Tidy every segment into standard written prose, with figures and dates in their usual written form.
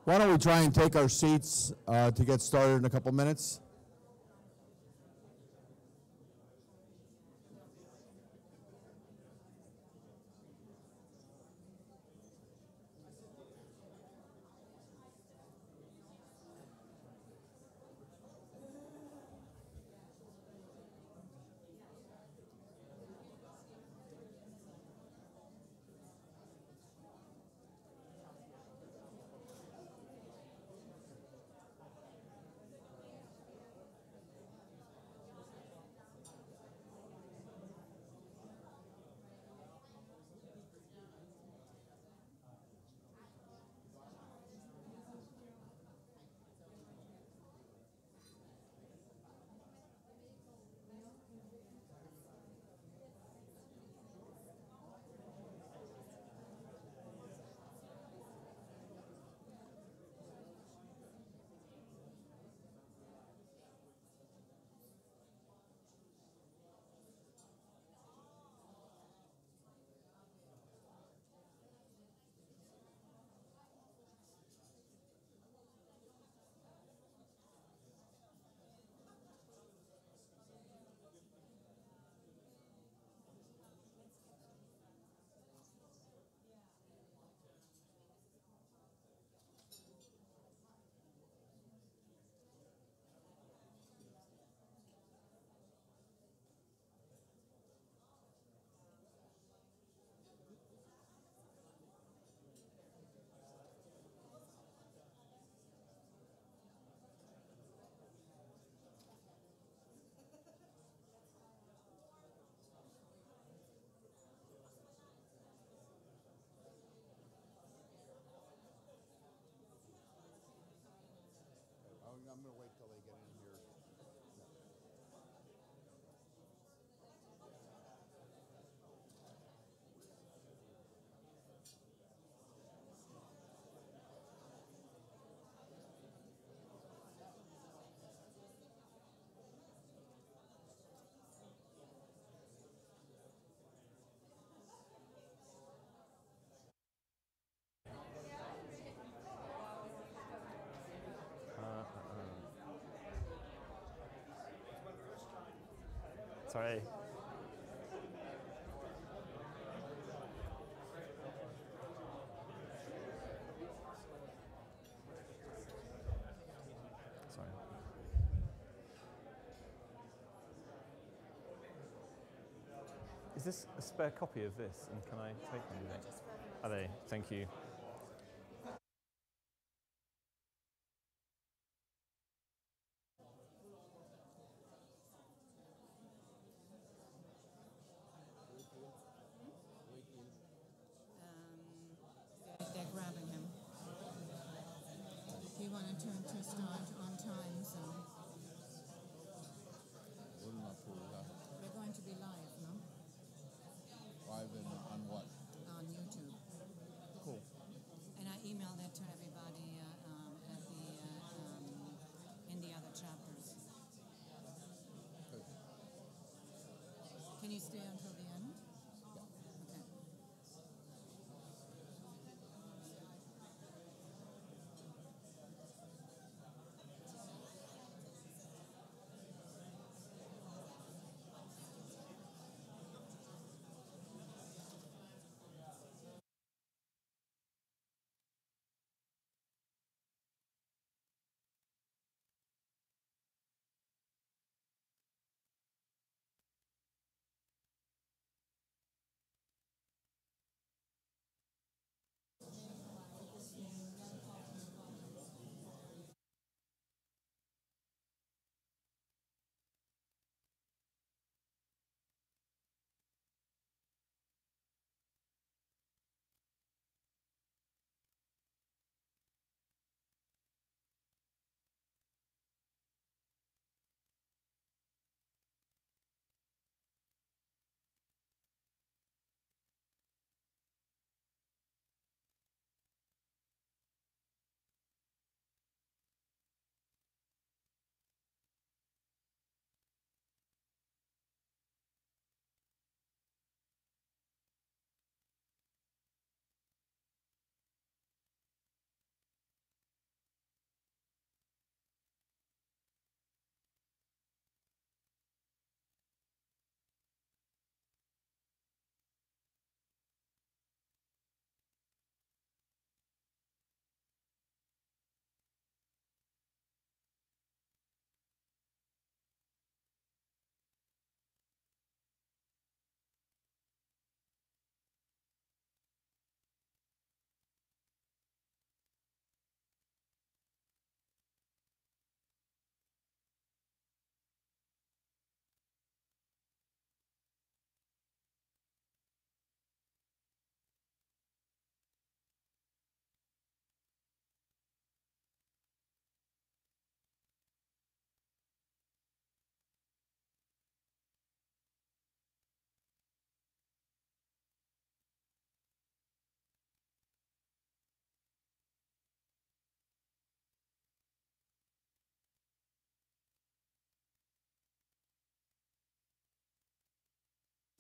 Why don't we try and take our seats to get started in a couple minutes? I'm going to wait till they get in here. Sorry. Sorry. Is this a spare copy of this, and can I take them? Are they? Thank you. They're grabbing him. He wanted to start on time, so we're going to be live, no? Live on what? On YouTube. Cool. And I emailed it to everybody at in the other chapters. Good. Can you stay until the end? Yeah. Okay.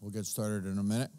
We'll get started in a minute.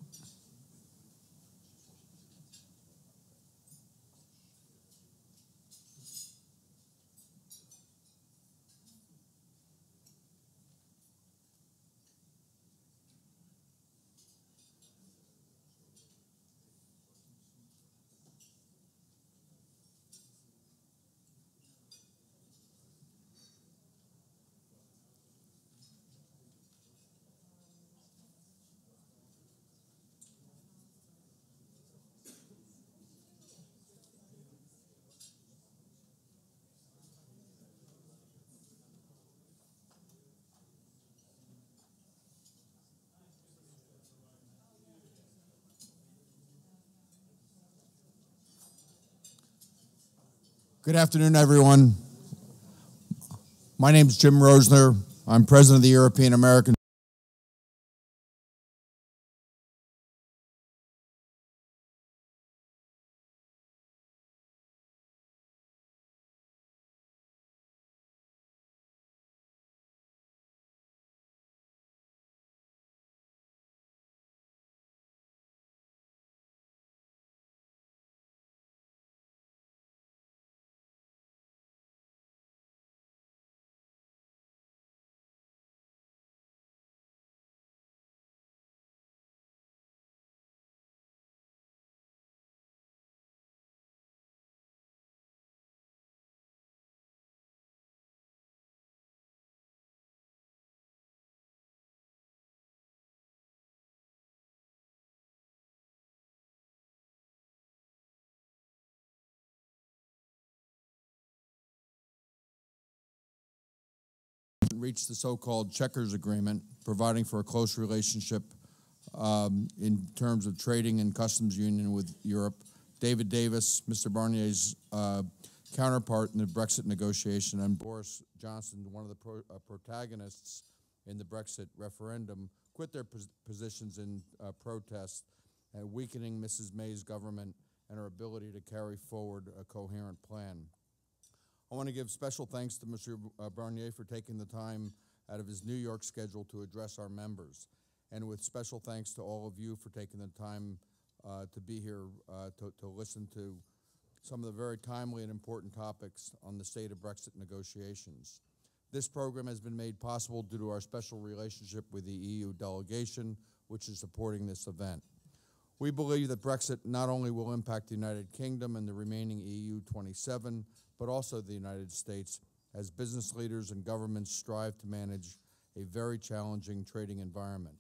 Good afternoon, everyone. My name is Jim Rosner. I'm president of the European American reached the so-called Checkers Agreement, providing for a close relationship in terms of trading and customs union with Europe. David Davis, Mr. Barnier's counterpart in the Brexit negotiation, and Boris Johnson, one of the protagonists in the Brexit referendum, quit their positions in protest, weakening Mrs. May's government and her ability to carry forward a coherent plan. I want to give special thanks to Mr. Barnier for taking the time out of his New York schedule to address our members, and with special thanks to all of you for taking the time to be here to listen to some of the very timely and important topics on the state of Brexit negotiations. This program has been made possible due to our special relationship with the EU delegation, which is supporting this event. We believe that Brexit not only will impact the United Kingdom and the remaining EU 27, but also the United States, as business leaders and governments strive to manage a very challenging trading environment.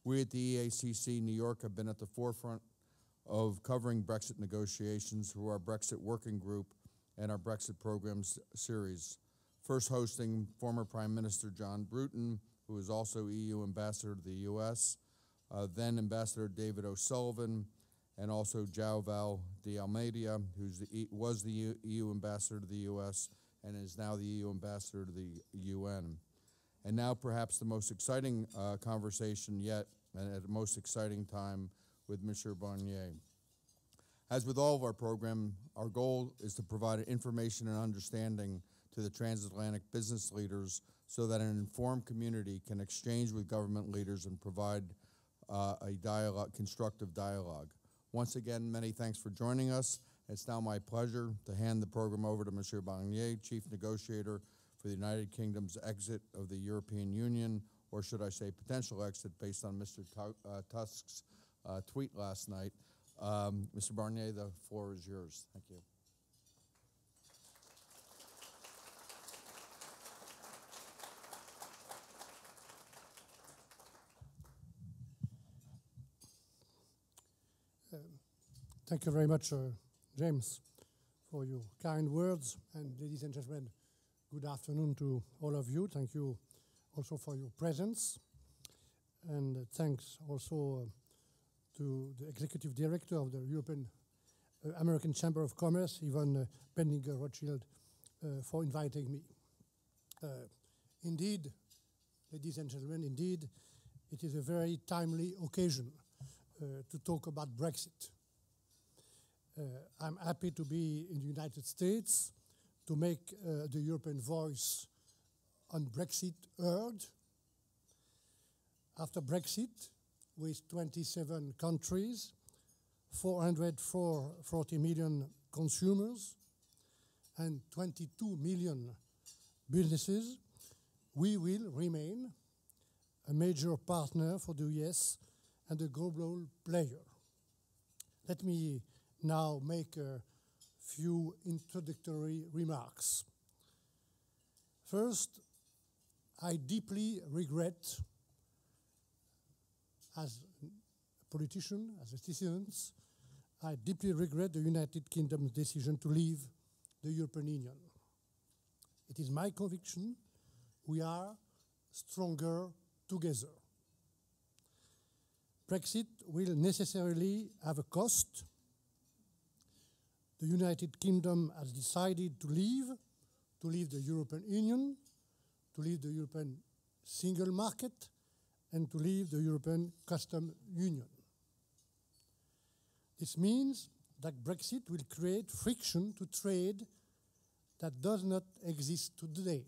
We at the EACC New York have been at the forefront of covering Brexit negotiations through our Brexit Working Group and our Brexit Programs series, first hosting former Prime Minister John Bruton, who is also EU Ambassador to the U.S., then Ambassador David O'Sullivan, and also João Val de Almeida, who was the EU Ambassador to the U.S. and is now the EU Ambassador to the UN. And now perhaps the most exciting conversation yet, and at the most exciting time, with Michel Barnier. As with all of our program, our goal is to provide information and understanding to the transatlantic business leaders so that an informed community can exchange with government leaders and provide a dialogue, constructive dialogue. Once again, many thanks for joining us. It's now my pleasure to hand the program over to Michel Barnier, Chief Negotiator for the United Kingdom's exit of the European Union, or should I say potential exit based on Mr. Tusk's tweet last night. Mr. Barnier, the floor is yours. Thank you. Thank you very much, James, for your kind words. And ladies and gentlemen, good afternoon to all of you. Thank you also for your presence. And thanks also to the Executive Director of the European American Chamber of Commerce, Yvonne Penninger-Rothschild, for inviting me. Indeed, ladies and gentlemen, indeed, it is a very timely occasion to talk about Brexit. I'm happy to be in the United States to make the European voice on Brexit heard. After Brexit, with 27 countries, 440 million consumers, and 22 million businesses, we will remain a major partner for the US and a global player. Let me now make a few introductory remarks. First, I deeply regret, as a politician, as a citizen, I deeply regret the United Kingdom's decision to leave the European Union. It is my conviction we are stronger together. Brexit will necessarily have a cost. The United Kingdom has decided to leave the European Union, to leave the European single market, and to leave the European Customs Union. This means that Brexit will create friction to trade that does not exist today.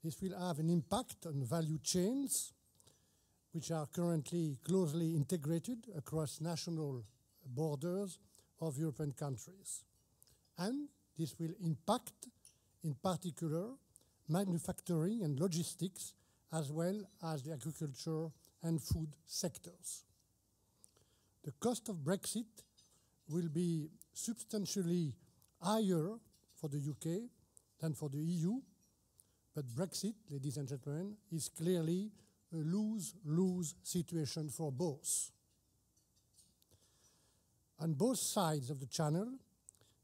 This will have an impact on value chains, which are currently closely integrated across national borders of European countries. And this will impact, in particular, manufacturing and logistics, as well as the agriculture and food sectors. The cost of Brexit will be substantially higher for the UK than for the EU, but Brexit, ladies and gentlemen, is clearly a lose-lose situation for both. On both sides of the channel,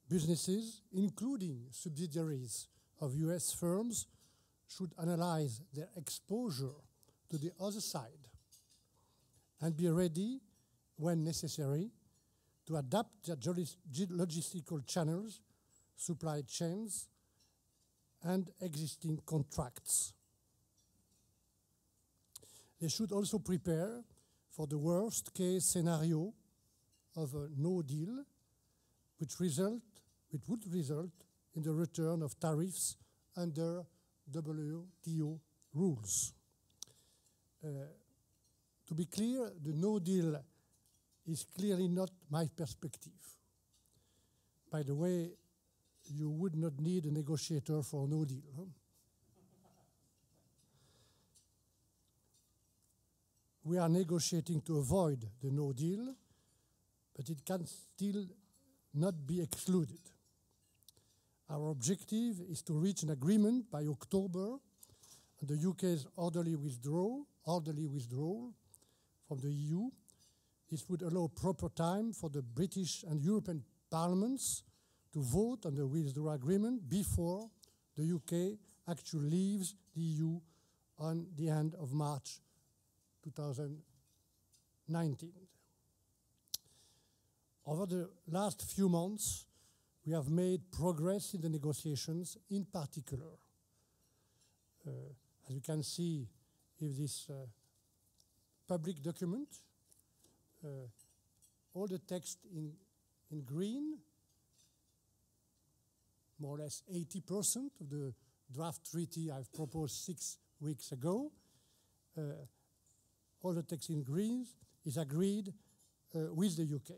businesses, including subsidiaries of US firms, should analyze their exposure to the other side and be ready, when necessary, to adapt their logistical channels, supply chains, and existing contracts. They should also prepare for the worst-case scenario of a no deal, which would result in the return of tariffs under WTO rules. To be clear, the no deal is clearly not my perspective. By the way, you would not need a negotiator for no deal. Huh? We are negotiating to avoid the no deal, but it can still not be excluded. Our objective is to reach an agreement by October on the UK's orderly withdrawal from the EU. This would allow proper time for the British and European parliaments to vote on the withdrawal agreement before the UK actually leaves the EU on the end of March 2019. Over the last few months, we have made progress in the negotiations, in particular. As you can see in this public document, all the text in green, more or less 80% of the draft treaty I've proposed 6 weeks ago, all the text in green is agreed with the UK.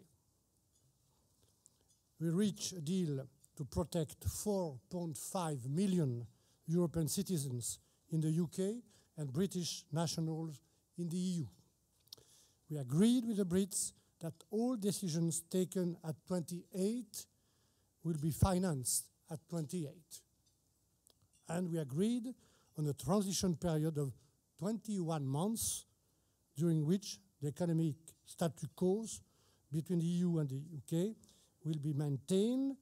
We reached a deal to protect 4.5 million European citizens in the UK and British nationals in the EU. We agreed with the Brits that all decisions taken at 28 will be financed at 28. And we agreed on a transition period of 21 months during which the economic status quo between the EU and the UK will be maintained.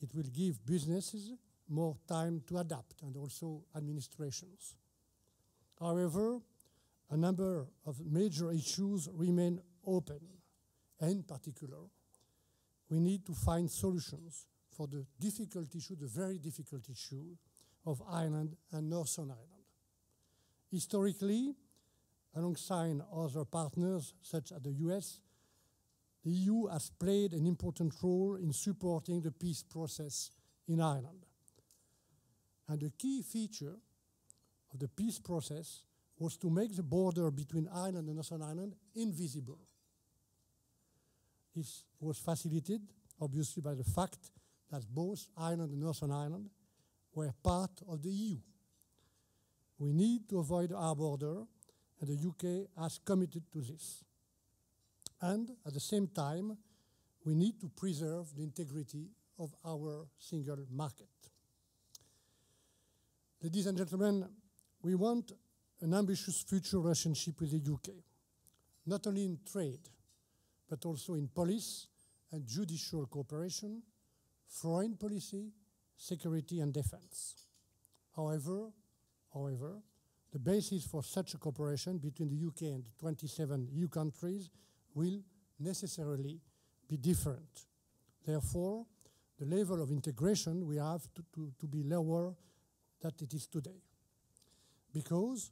It will give businesses more time to adapt and also administrations. However, a number of major issues remain open. In particular, we need to find solutions for the difficult issue, the very difficult issue of Ireland and Northern Ireland. Historically, alongside other partners such as the US, the EU has played an important role in supporting the peace process in Ireland. And a key feature of the peace process was to make the border between Ireland and Northern Ireland invisible. This was facilitated, obviously, by the fact that both Ireland and Northern Ireland were part of the EU. We need to avoid our border, and the UK has committed to this. And at the same time, we need to preserve the integrity of our single market. Ladies and gentlemen, we want an ambitious future relationship with the UK, not only in trade, but also in police and judicial cooperation, foreign policy, security and defense. However, the basis for such a cooperation between the UK and the 27 EU countries will necessarily be different. Therefore, the level of integration we have to be lower than it is today. Because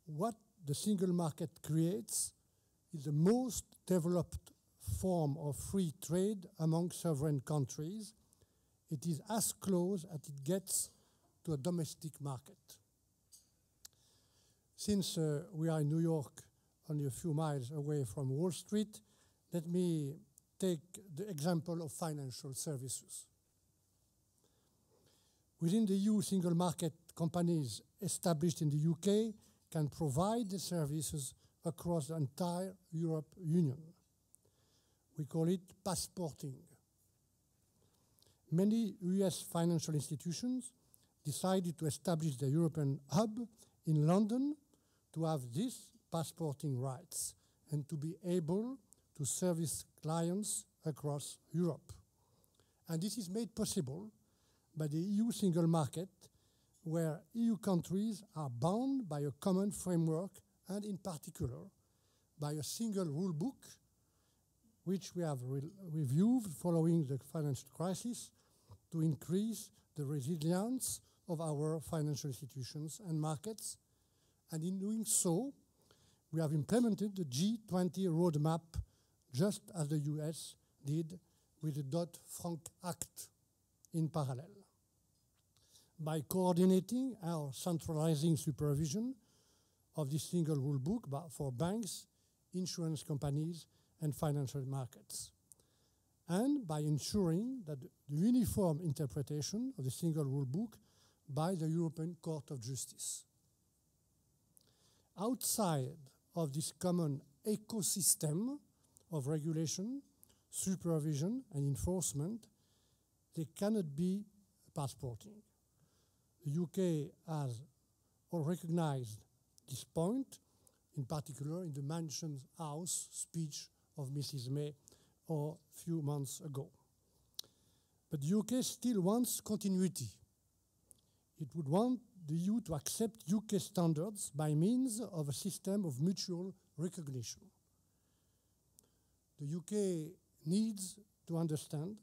what the single market creates is the most developed form of free trade among sovereign countries. It is as close as it gets to a domestic market. Since we are in New York, only a few miles away from Wall Street, let me take the example of financial services. Within the EU single market, companies established in the UK can provide the services across the entire European Union. We call it passporting. Many US financial institutions decided to establish the European hub in London to have these passporting rights and to be able to service clients across Europe. And this is made possible by the EU single market, where EU countries are bound by a common framework and in particular by a single rule book, which we have reviewed following the financial crisis to increase the resilience of our financial institutions and markets. And in doing so, we have implemented the G20 roadmap just as the US did with the Dodd-Frank Act in parallel. By coordinating our centralizing supervision of this single rule book for banks, insurance companies, and financial markets, and by ensuring that the uniform interpretation of the single rule book by the European Court of Justice. Outside of this common ecosystem of regulation, supervision, and enforcement, there cannot be passporting. The UK has all recognized this point, in particular in the Mansion House speech of Mrs. May a few months ago. But the UK still wants continuity. It would want the EU to accept UK standards by means of a system of mutual recognition. The UK needs to understand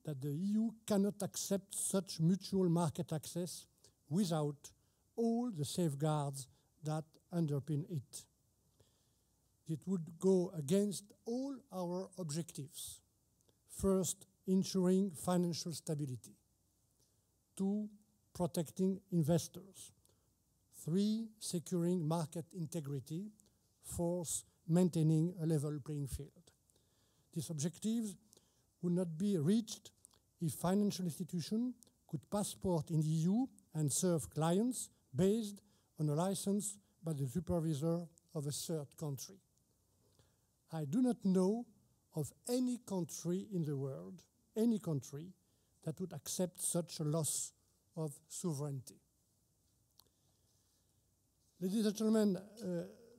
that the EU cannot accept such mutual market access without all the safeguards that underpin it. It would go against all our objectives. First, ensuring financial stability. 2, protecting investors. 3, securing market integrity. 4, maintaining a level playing field. These objectives would not be reached if financial institutions could passport in the EU and serve clients based on a license by the supervisor of a third country. I do not know of any country in the world, any country, that would accept such a loss of sovereignty. Ladies and gentlemen,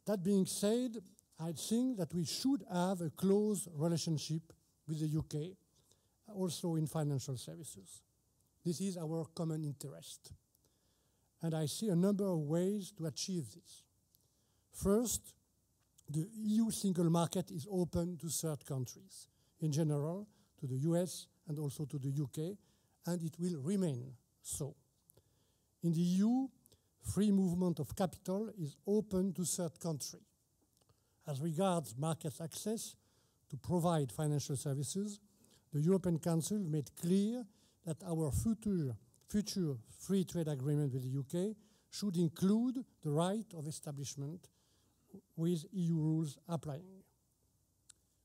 that being said, I think that we should have a close relationship with the UK, also in financial services. This is our common interest. And I see a number of ways to achieve this. First, the EU single market is open to third countries, in general, to the US and also to the UK, and it will remain so. In the EU, free movement of capital is open to third countries. As regards market access to provide financial services, the European Council made clear that our future free trade agreement with the UK should include the right of establishment with EU rules applying.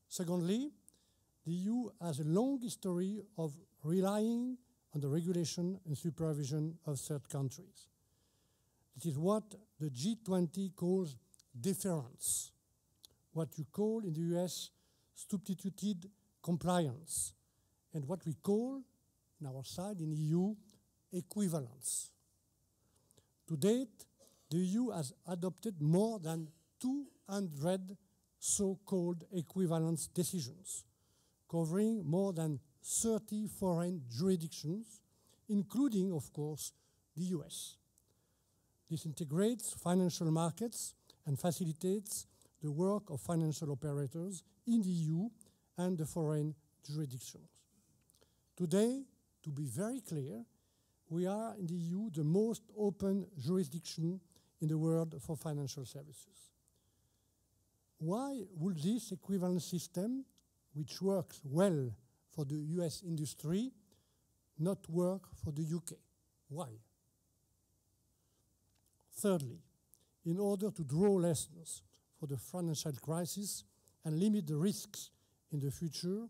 Secondly, the EU has a long history of relying on the regulation and supervision of third countries. It is what the G20 calls deference, what you call in the US substituted compliance, and what we call, on our side in EU, equivalence. To date, the EU has adopted more than 200 so-called equivalence decisions, covering more than 30 foreign jurisdictions, including, of course, the US. This integrates financial markets and facilitates the work of financial operators in the EU and the foreign jurisdictions. Today, to be very clear, we are in the EU the most open jurisdiction in the world for financial services. Why would this equivalence system, which works well for the US industry, not work for the UK? Why? Thirdly, in order to draw lessons for the financial crisis and limit the risks in the future,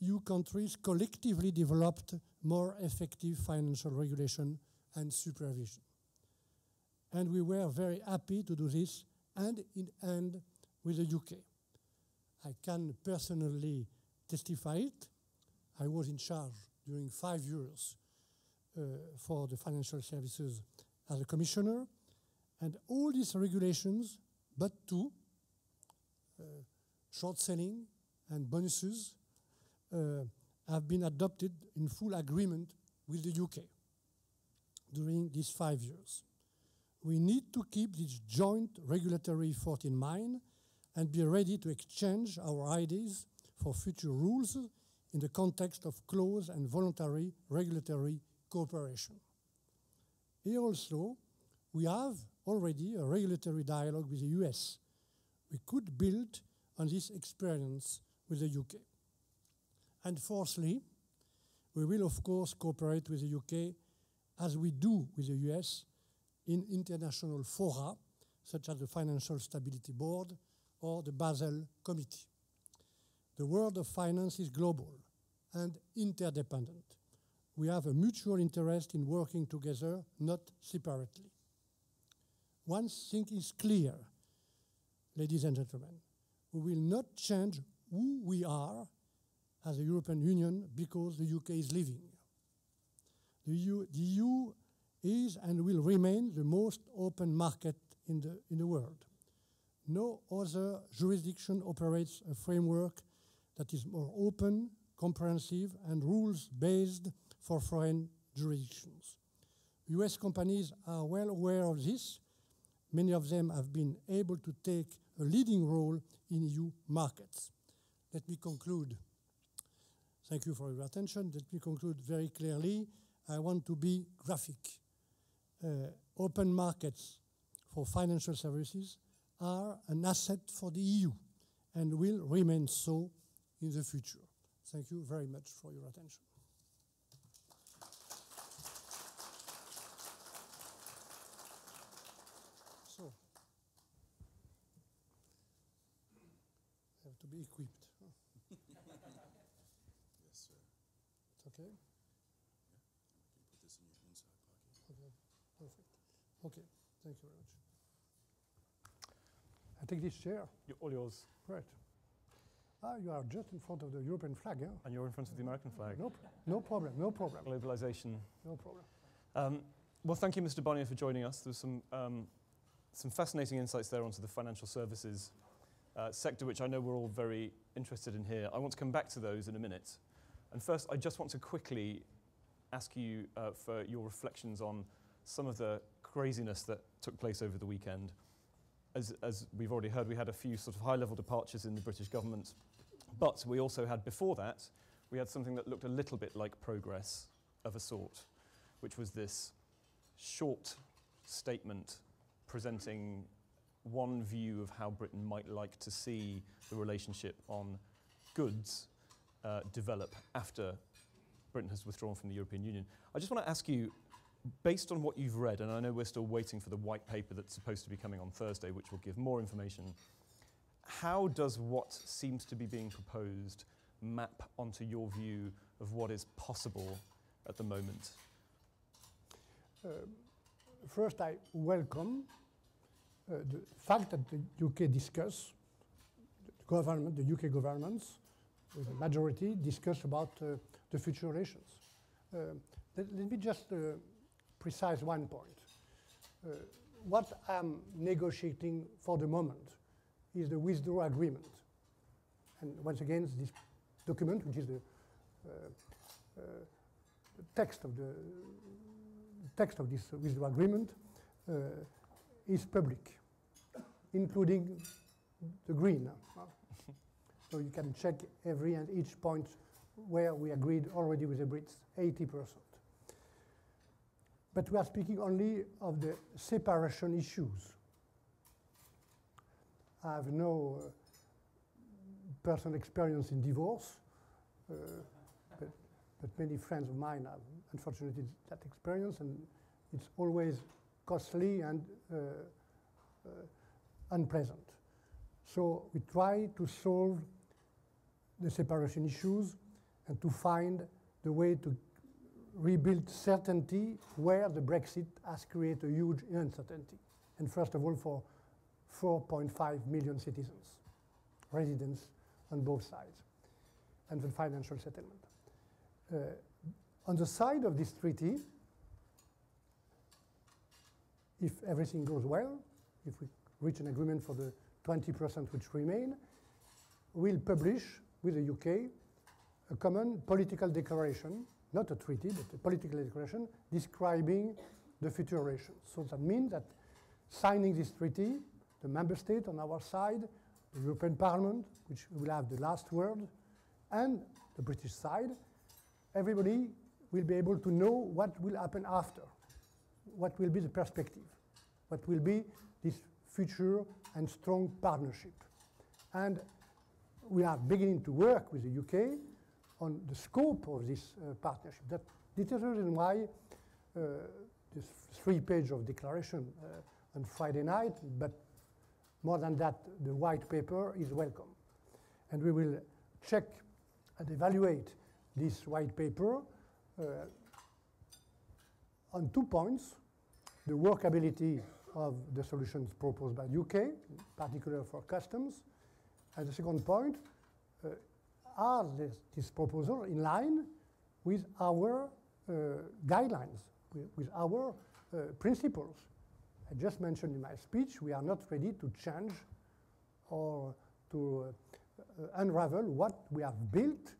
EU countries collectively developed more effective financial regulation and supervision. And we were very happy to do this hand in hand with the UK. I can personally testify it. I was in charge during 5 years for the financial services as a commissioner, and all these regulations, but two, short selling and bonuses, have been adopted in full agreement with the UK during these 5 years. We need to keep this joint regulatory effort in mind and be ready to exchange our ideas for future rules in the context of close and voluntary regulatory cooperation. Here also, we have already a regulatory dialogue with the US. We could build on this experience with the UK. And fourthly, we will of course cooperate with the UK as we do with the US in international fora, such as the Financial Stability Board or the Basel Committee. The world of finance is global and interdependent. We have a mutual interest in working together, not separately. One thing is clear, ladies and gentlemen, we will not change who we are as a European Union because the UK is leaving. The EU is and will remain the most open market in the world. No other jurisdiction operates a framework that is more open, comprehensive, and rules-based for foreign jurisdictions. US companies are well aware of this. Many of them have been able to take a leading role in EU markets. Let me conclude. Thank you for your attention. Let me conclude very clearly. I want to be graphic. Open markets for financial services are an asset for the EU and will remain so in the future. Thank you very much for your attention. So, I have to be equipped. Yes, sir. It's okay? Yeah. You can put this in your inside pocket. Okay, perfect. Okay, thank you very much. I take this chair. All yours. Right. Ah, you are just in front of the European flag, yeah? And you're in front of the American flag. No problem, no problem. Globalization. No problem. Well, thank you, Mr. Barnier, for joining us. There's some fascinating insights there onto the financial services sector, which I know we're all very interested in here. I want to come back to those in a minute. And first, I just want to quickly ask you for your reflections on some of the craziness that took place over the weekend. As we've already heard, we had a few sort of high-level departures in the British government, but we also had, before that, we had something that looked a little bit like progress of a sort, which was this short statement presenting one view of how Britain might like to see the relationship on goods develop after Britain has withdrawn from the European Union. I just want to ask you, based on what you've read, and I know we're still waiting for the white paper that's supposed to be coming on Thursday, which will give more information, how does what seems to be being proposed map onto your view of what is possible at the moment? First, I welcome the fact that the UK discuss, the UK governments, with a majority, discuss about the future relations. Let me just precise one point. What I'm negotiating for the moment is the withdrawal agreement. And once again, this document, which is the text of this withdrawal agreement, is public, including the green. So you can check every and each point where we agreed already with the Brits, 80%. But we are speaking only of the separation issues. I have no personal experience in divorce, but many friends of mine have, unfortunately, that experience, and it's always costly and unpleasant. So we try to solve the separation issues and to find the way to rebuild certainty where the Brexit has created a huge uncertainty. And first of all, for 4.5 million citizens, residents on both sides, and the financial settlement. On the side of this treaty, if everything goes well, if we reach an agreement for the 20% which remain, we'll publish with the UK a common political declaration, not a treaty, but a political declaration describing the future relations. So that means that signing this treaty, the member state on our side, the European Parliament, which will have the last word, and the British side, everybody will be able to know what will happen after, what will be the perspective, what will be this future and strong partnership. And we are beginning to work with the UK on the scope of this partnership. This is the reason why this 3-page of declaration on Friday night, but more than that, the white paper is welcome. And we will check and evaluate this white paper on 2 points: the workability of the solutions proposed by UK, in particular for customs, and the second point, are this proposal in line with our guidelines, with our principles? I just mentioned in my speech, we are not ready to change or to unravel what we have built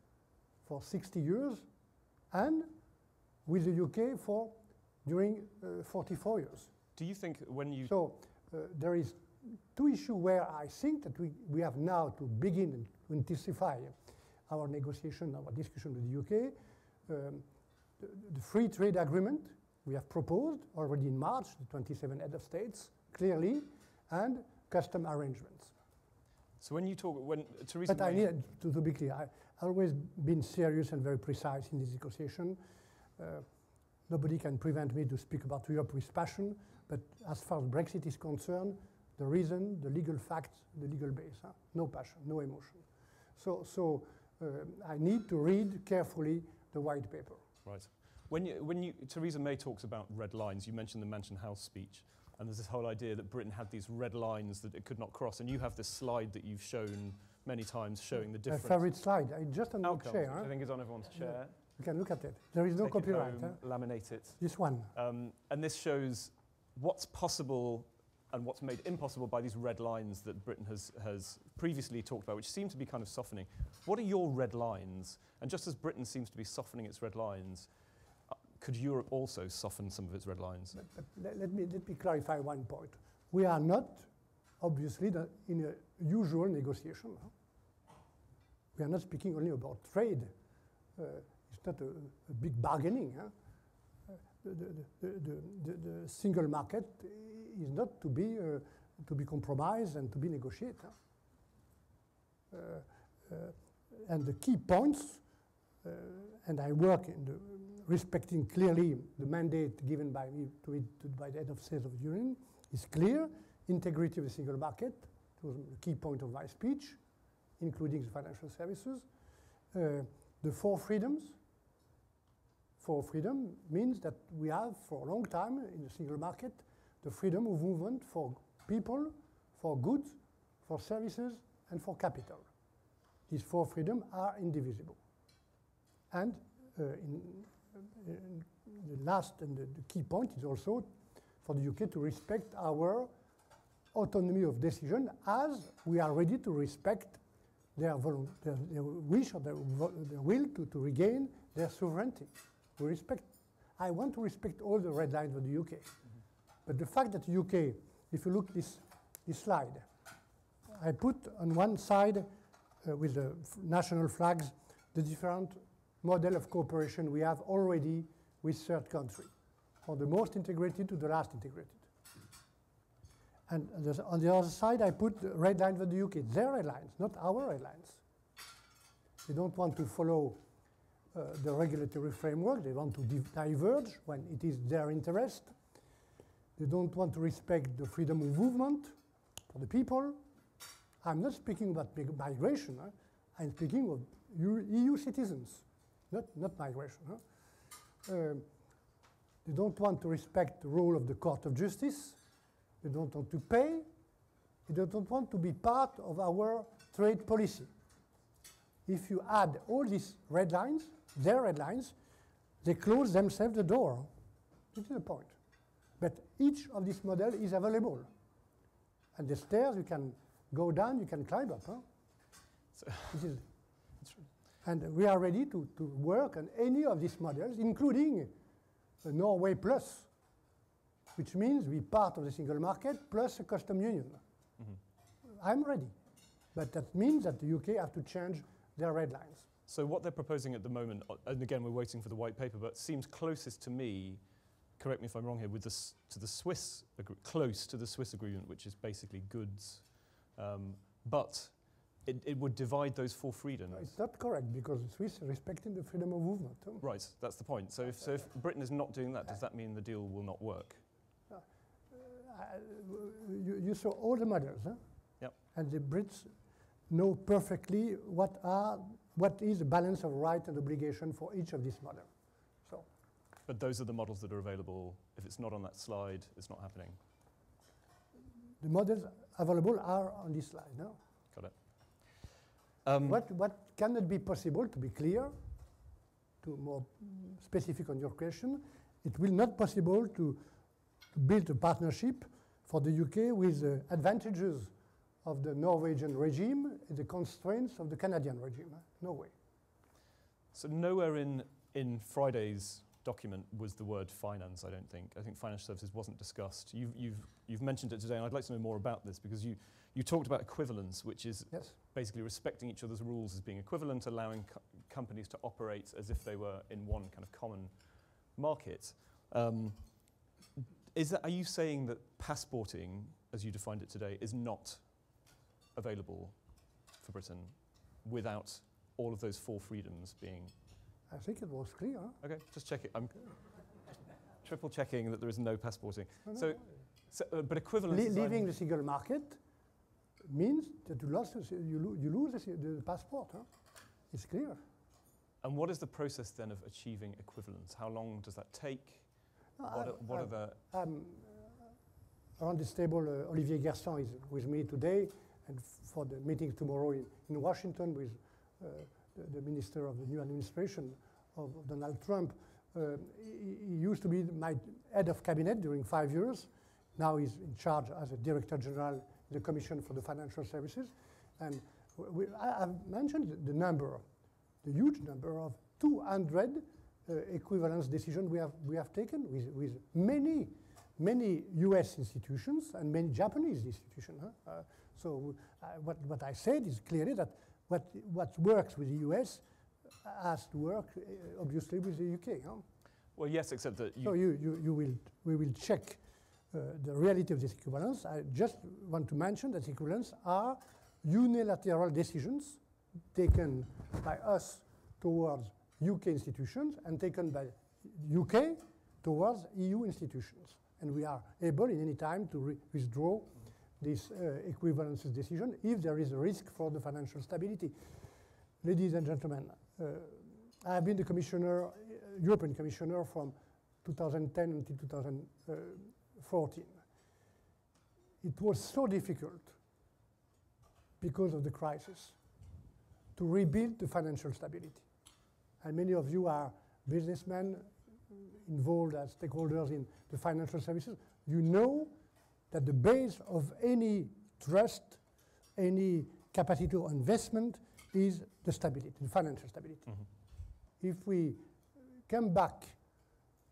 for 60 years and with the UK for during 44 years. Do you think when you... So there is 2 issues where I think that we have now to begin to intensify our negotiation, our discussion with the UK. The free trade agreement we have proposed already in March, the 27 head of states, clearly, and custom arrangements. So when you talk, when Theresa But I need to be clear, I've always been serious and very precise in this negotiation. Nobody can prevent me to speak about Europe with passion, but as far as Brexit is concerned, the reason, the legal facts, the legal base, no passion, no emotion. So I need to read carefully the white paper. Right. When Theresa May talks about red lines, you mentioned the Mansion House speech, and there's this whole idea that Britain had these red lines that it could not cross, and you have this slide that you've shown many times showing the difference. My favorite slide, just on the chair. I think it's on everyone's chair. You can look at it. There is no Take copyright. it home, laminate it. This one. And this shows what's possible and what's made impossible by these red lines that Britain has previously talked about, which seem to be kind of softening. What are your red lines? And just as Britain seems to be softening its red lines, could Europe also soften some of its red lines? But let me clarify one point. We are not, obviously, in a usual negotiation. We are not speaking only about trade. It's not a big bargaining. The single market is not to be compromised and to be negotiated. And the key points, and I work respecting clearly the mandate given by me by the head of state of the Union, is clear. Integrity of the single market was the key point of my speech, including the financial services. The four freedoms. Four freedom means that we have, for a long time in the single market, the freedom of movement for people, for goods, for services, and for capital. These four freedoms are indivisible. And the last and the key point is also for the UK to respect our autonomy of decision, as we are ready to respect their wish or their will to regain their sovereignty. We respect. I want to respect all the red lines of the UK. But the fact that the UK, if you look this slide, I put on one side with the national flags the different model of cooperation we have already with third country, from the most integrated to the last integrated. And on the other side, I put the red line for the UK, their red lines, not our red lines. They don't want to follow the regulatory framework. They want to diverge when it is their interest. They don't want to respect the freedom of movement for the people. I'm not speaking about migration. Huh? I'm speaking of EU citizens, not migration. Huh? They don't want to respect the role of the Court of Justice. They don't want to pay. They don't want to be part of our trade policy. If you add all these red lines, their red lines, they close themselves the door. This is the point. But each of these models is available. And the stairs, you can go down, you can climb up. Huh? So and we are ready to work on any of these models, including Norway Plus, which means we part of the single market plus a custom union. Mm-hmm. I'm ready. But that means that the UK have to change their red lines. So what they're proposing at the moment, and again, we're waiting for the white paper, but seems closest to me, correct me if I'm wrong here, with to the Swiss, close to the Swiss agreement, which is basically goods. But it would divide those four freedoms. No, it's not correct, because the Swiss are respecting the freedom of movement. Huh? Right, that's the point. So if Britain is not doing that, does that mean the deal will not work? You saw all the models, huh? Yep. And the Brits know perfectly what is the balance of right and obligation for each of these models. So, but those are the models that are available. If it's not on that slide, it's not happening. The models available are on this slide now. Got it. What cannot be possible, to be clear, to more specific on your question, it will not possible to build a partnership for the UK with the advantages of the Norwegian regime and the constraints of the Canadian regime. No way. So nowhere in Friday's document was the word finance, I don't think. I think financial services wasn't discussed. You've mentioned it today, and I'd like to know more about this, because you talked about equivalence, which is basically respecting each other's rules as being equivalent, allowing companies to operate as if they were in one kind of common market. Are you saying that passporting, as you defined it today, is not available for Britain without all of those four freedoms being? I think it was clear. Huh? Okay, just check it. I'm triple checking that there is no passporting. No, but equivalence. Leaving the single market means that you lose the passport. Huh? It's clear. And what is the process then of achieving equivalence? How long does that take? What are the... Around this table, Olivier Gerson is with me today, and for the meeting tomorrow in Washington with the minister of the new administration of Donald Trump. He used to be my head of cabinet during 5 years. Now he's in charge as a director general in the Commission for the Financial Services. And I've mentioned the huge number of 200 equivalence decisions we have taken with many US institutions and many Japanese institutions. Huh? So what I said is clearly that what works with the US has to work obviously with the UK. Huh? Well, yes, except that you... So we will check the reality of this equivalence. I just want to mention that equivalence are unilateral decisions taken by us towards UK institutions and taken by UK towards EU institutions. And we are able in any time to withdraw this equivalences decision if there is a risk for the financial stability. Ladies and gentlemen, I have been the commissioner, European commissioner from 2010 until 2014. It was so difficult because of the crisis to rebuild the financial stability. And many of you are businessmen involved as stakeholders in the financial services. You know that the base of any trust, any capacity of investment is the stability, the financial stability. Mm-hmm. If we come back,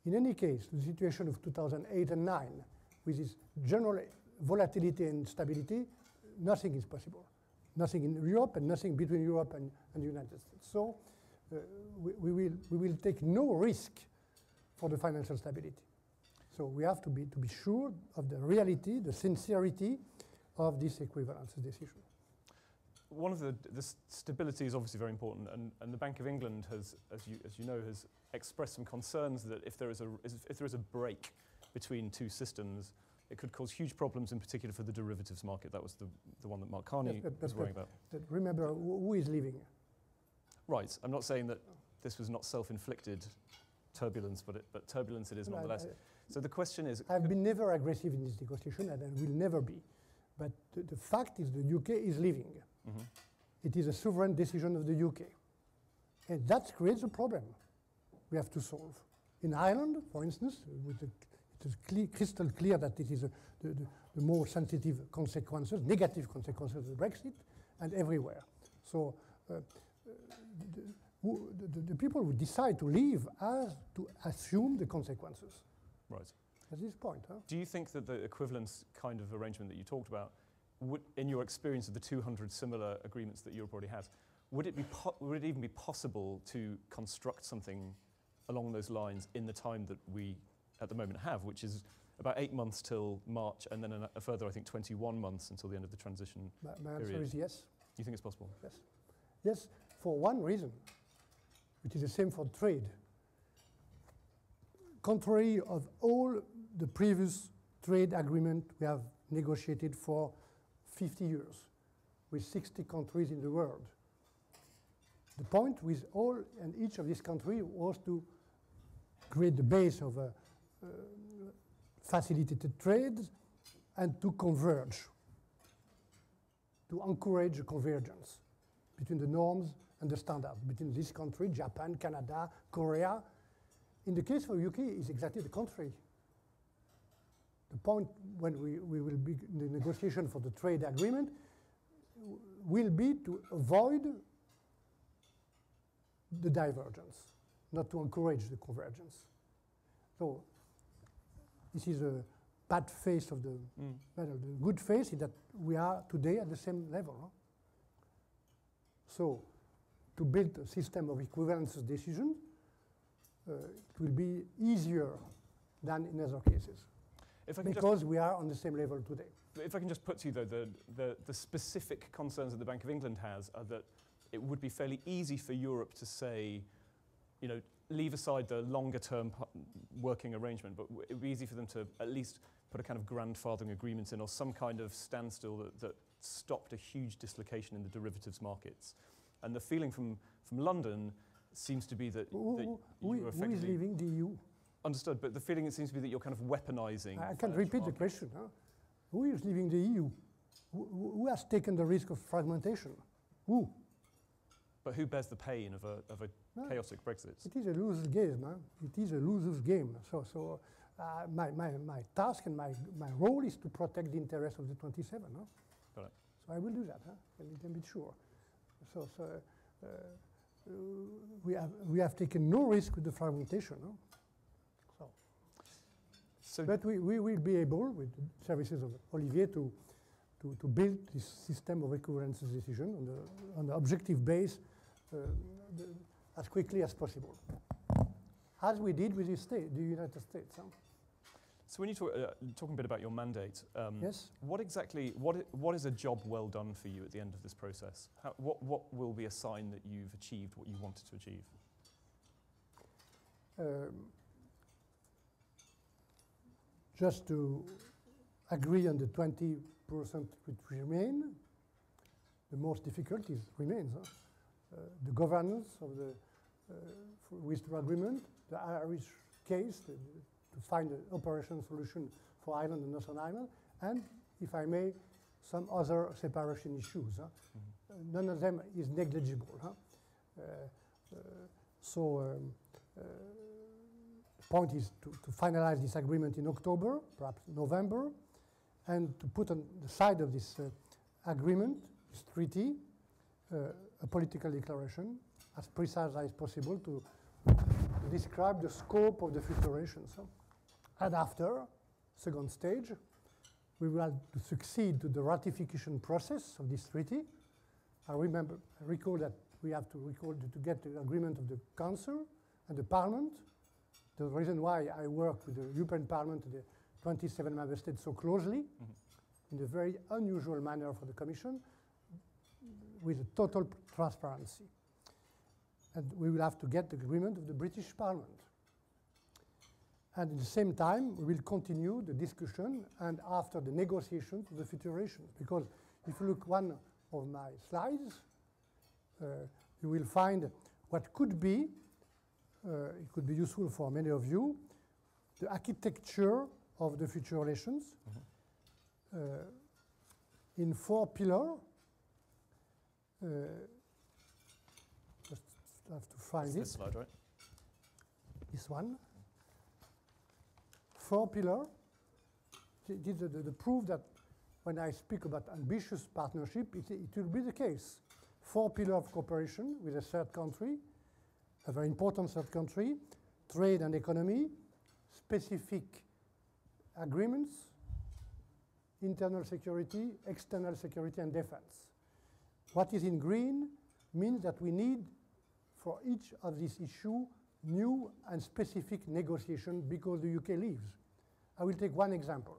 in any case, to the situation of 2008 and 9, with this general volatility and stability, nothing is possible. Nothing in Europe and nothing between Europe and the United States. So we will take no risk for the financial stability. So we have to be sure of the reality, the sincerity of this equivalence decision. One of the stability is obviously very important, and the Bank of England has, as you know, has expressed some concerns that if there is a break between two systems, it could cause huge problems, in particular for the derivatives market. That was the one that Mark Carney was worrying about. But remember, who is leaving? Right. I'm not saying that this was not self-inflicted turbulence, but turbulence it is nonetheless. So the question is... I've been never aggressive in this negotiation, and I will never be. But the fact is the UK is leaving. Mm-hmm. It is a sovereign decision of the UK. And that creates a problem we have to solve. In Ireland, for instance, it is crystal clear that it is the more sensitive consequences, negative consequences of Brexit, and everywhere. So the people who decide to leave have to assume the consequences. Right. At this point. Huh? Do you think that the equivalence kind of arrangement that you talked about, in your experience of the 200 similar agreements that Europe already has, would it even be possible to construct something along those lines in the time that we at the moment have, which is about 8 months till March, and then a further, I think, 21 months until the end of the transition My answer is yes. You think it's possible? Yes. Yes, for one reason, which is the same for trade. Contrary of all the previous trade agreement we have negotiated for 50 years with 60 countries in the world. The point with all and each of these countries was to create the base of a facilitated trade and to converge, to encourage a convergence between the norms and the standards, between this country, Japan, Canada, Korea. In the case of UK, it's exactly the contrary. The point when we will be in the negotiation for the trade agreement will be to avoid the divergence, not to encourage the convergence. So this is a bad face of the matter. The good face is that we are today at the same level. Huh? So to build a system of equivalence decision, it will be easier than in other cases. Because we are on the same level today. If I can just put to you, though, the specific concerns that the Bank of England has are that it would be fairly easy for Europe to say, you know, leave aside the longer-term working arrangement, but it would be easy for them to at least put a kind of grandfathering agreement in or some kind of standstill that stopped a huge dislocation in the derivatives markets. And the feeling from London seems to be that, who is leaving the EU? Understood, but the feeling it seems to be that you're kind of weaponizing. I can repeat the question. Huh? Who is leaving the EU? Who has taken the risk of fragmentation? Who? But who bears the pain of a chaotic Brexit? It is a loser's game. Huh? It is a loser's game. So my task and my role is to protect the interests of the 27. Huh? Got it. So I will do that. Huh? You can be sure. So we have taken no risk with the fragmentation. Huh? But we will be able, with the services of Olivier, to build this system of equivalence decision on the objective base as quickly as possible, as we did with the United States. Huh? So when you talking a bit about your mandate, yes. What is a job well done for you at the end of this process? What will be a sign that you've achieved what you wanted to achieve? just to agree on the 20% which remain. The most difficult remains the governance of the withdrawal agreement, the Irish case, to find an operational solution for Ireland and Northern Ireland, and, if I may, some other separation issues. None of them is negligible. The point is to finalize this agreement in October, perhaps November, and to put on the side of this agreement, this treaty, a political declaration as precise as possible to describe the scope of the future relations. And after, second stage, we will have to succeed to the ratification process of this treaty. I recall that we have to get the agreement of the Council and the Parliament. The reason why I work with the European Parliament and the 27 member states so closely, in a very unusual manner for the Commission, with a total transparency. And we will have to get the agreement of the British Parliament. And at the same time, we will continue the discussion and after the negotiations of the future relations. Because if you look one of my slides, you will find what could be, it could be useful for many of you, the architecture of the future relations in 4 pillars. Just have to find it. This slide, right? This one. 4 pillars. This is the proof that when I speak about ambitious partnership, it will be the case. 4 pillars of cooperation with a third country, a very important third country, trade and economy, specific agreements, internal security, external security, and defense. What is in green means that we need, for each of these issues, new and specific negotiation because the UK leaves. I will take one example,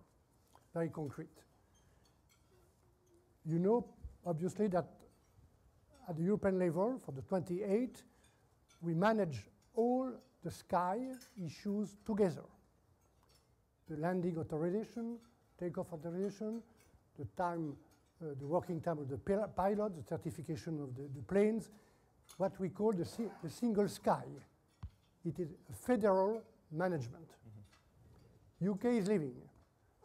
very concrete. You know, obviously, that at the European level, for the 28, we manage all the sky issues together. The landing authorization, takeoff authorization, the time, the working time of the pilot, the certification of the planes, what we call the single sky. It is a federal management. UK is leaving.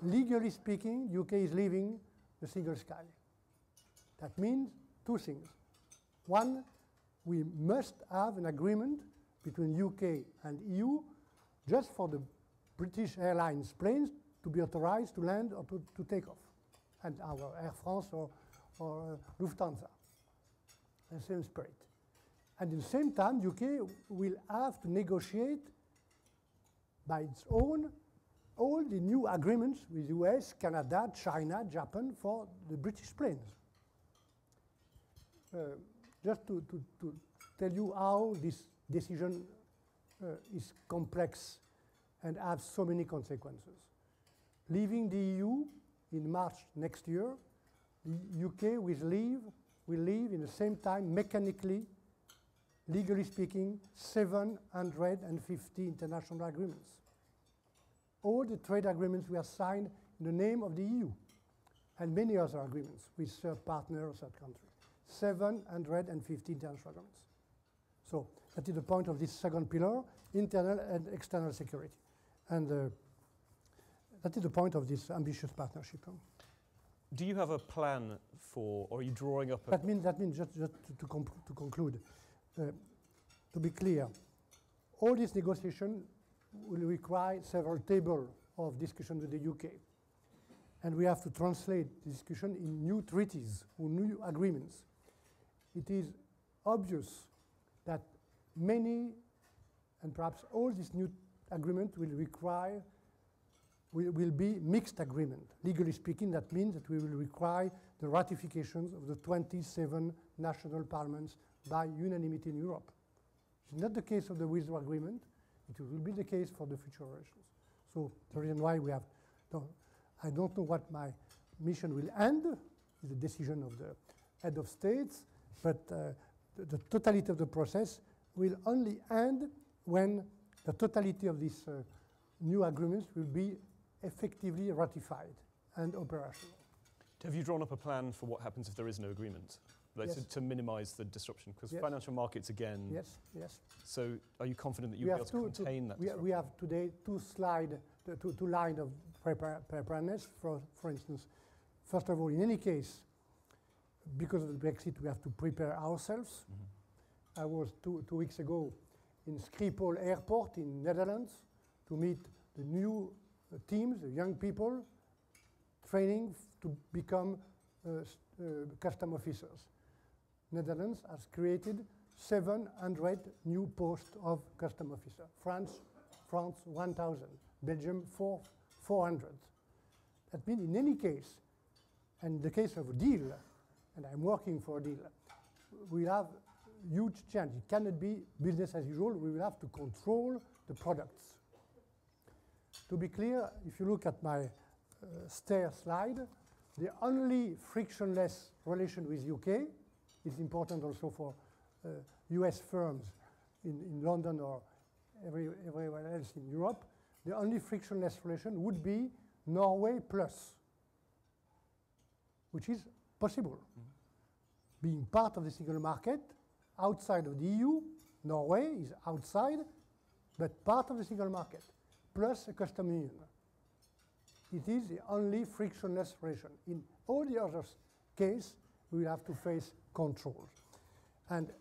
Legally speaking, UK is leaving the single sky. That means 2 things. One, we must have an agreement between UK and EU just for the British Airlines planes to be authorized to land or to take off, and our Air France or Lufthansa, the same spirit. And at the same time, UK will have to negotiate by its own all the new agreements with US, Canada, China, Japan for the British planes. Just to tell you how this decision is complex and has so many consequences. Leaving the EU in March next year, the UK will leave in the same time mechanically, legally speaking, 750 international agreements. All the trade agreements we have signed in the name of the EU, and many other agreements with third partners, third countries. 750 international agreements. So that is the point of this second pillar, internal and external security. And that is the point of this ambitious partnership. Do you have a plan for, or are you drawing up a... That means just to conclude, to be clear, all this negotiation will require several tables of discussion with the UK. And we have to translate the discussion in new treaties or new agreements. It is obvious that many, and perhaps all these new agreements will be mixed agreement. Legally speaking, that means that we will require the ratifications of the 27 national parliaments by unanimity in Europe. It's not the case of the withdrawal agreement. It will be the case for the future relations. So the reason why we have, I don't know what my mission will end, is the decision of the head of states, but the totality of the process will only end when the totality of these new agreements will be effectively ratified and operational. Have you drawn up a plan for what happens if there is no agreement? Like Yes. to minimize the disruption? Because Yes. financial markets, again. Yes, yes. So are you confident that you'll be able to contain that disruption? We have today two lines of preparedness. For instance, first of all, in any case, because of the Brexit, we have to prepare ourselves. I was two weeks ago in Schiphol Airport in Netherlands to meet the new teams, the young people, training to become custom officers. Netherlands has created 700 new posts of custom officer. France 1,000. Belgium 400. That means in any case, and in the case of a deal, and I'm working for a deal, we have huge change. It cannot be business as usual. We will have to control the products. To be clear, if you look at my stair slide, the only frictionless relation with UK is important also for US firms in London or everywhere else in Europe. The only frictionless relation would be Norway plus, which is possible. Being part of the single market, outside of the EU, Norway is outside, but part of the single market, plus a custom union. It is the only frictionless relation. In all the other cases, we will have to face controls. And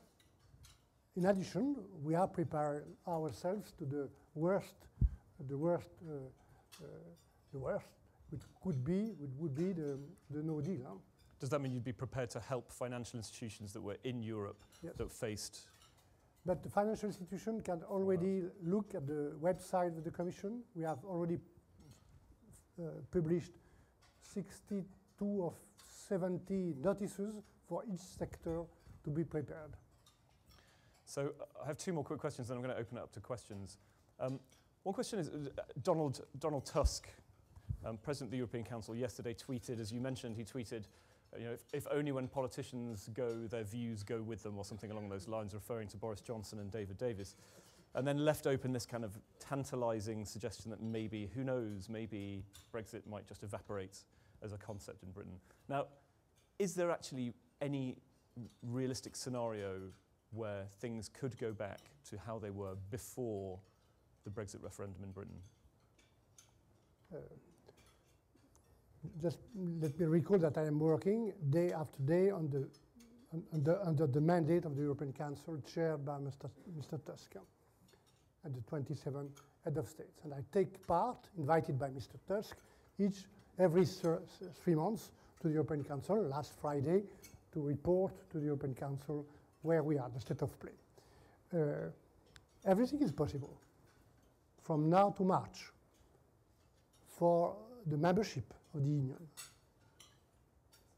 in addition, we are preparing ourselves to the worst, which would be the no deal. Huh? Does that mean you'd be prepared to help financial institutions that were in Europe Yes. that faced? But the financial institution can already look at the website of the Commission. We have already published 62 of 70 notices for each sector to be prepared. So I have two more quick questions, then I'm going to open it up to questions. One question is, Donald Tusk, President of the European Council, yesterday tweeted, as you mentioned, he tweeted, you know, if only when politicians go, their views go with them, or something along those lines, referring to Boris Johnson and David Davis, and then left open this kind of tantalizing suggestion that maybe, who knows, maybe Brexit might just evaporate as a concept in Britain. Now, is there actually any realistic scenario where things could go back to how they were before the Brexit referendum in Britain? Just let me recall that I am working day after day under the mandate of the European Council chaired by Mr. Tusk and the 27 head of states. And I take part, invited by Mr. Tusk, every 3 months to the European Council, last Friday, to report to the European Council where we are, the state of play. Everything is possible from now to March for the membership of the Union.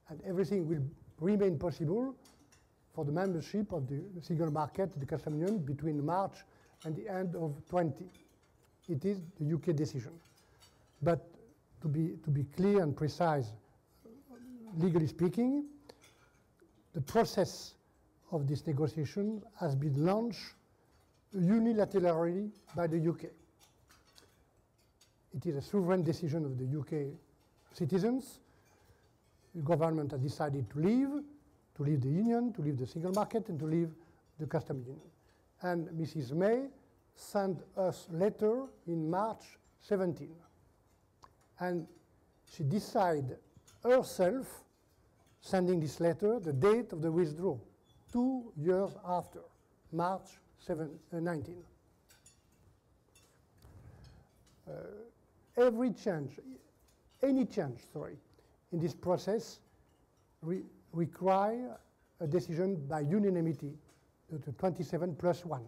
And everything will remain possible for the membership of the single market, the customs union, between March and the end of 20. It is the UK decision. But to be clear and precise, legally speaking, the process of this negotiation has been launched unilaterally by the UK. It is a sovereign decision of the UK citizens. The government has decided to leave the union, to leave the single market, and to leave the customs union. And Mrs. May sent us a letter in March 17. And she decided herself, sending this letter, the date of the withdrawal, 2 years after, March 19. Any change, in this process require a decision by unanimity, the 27 plus 1.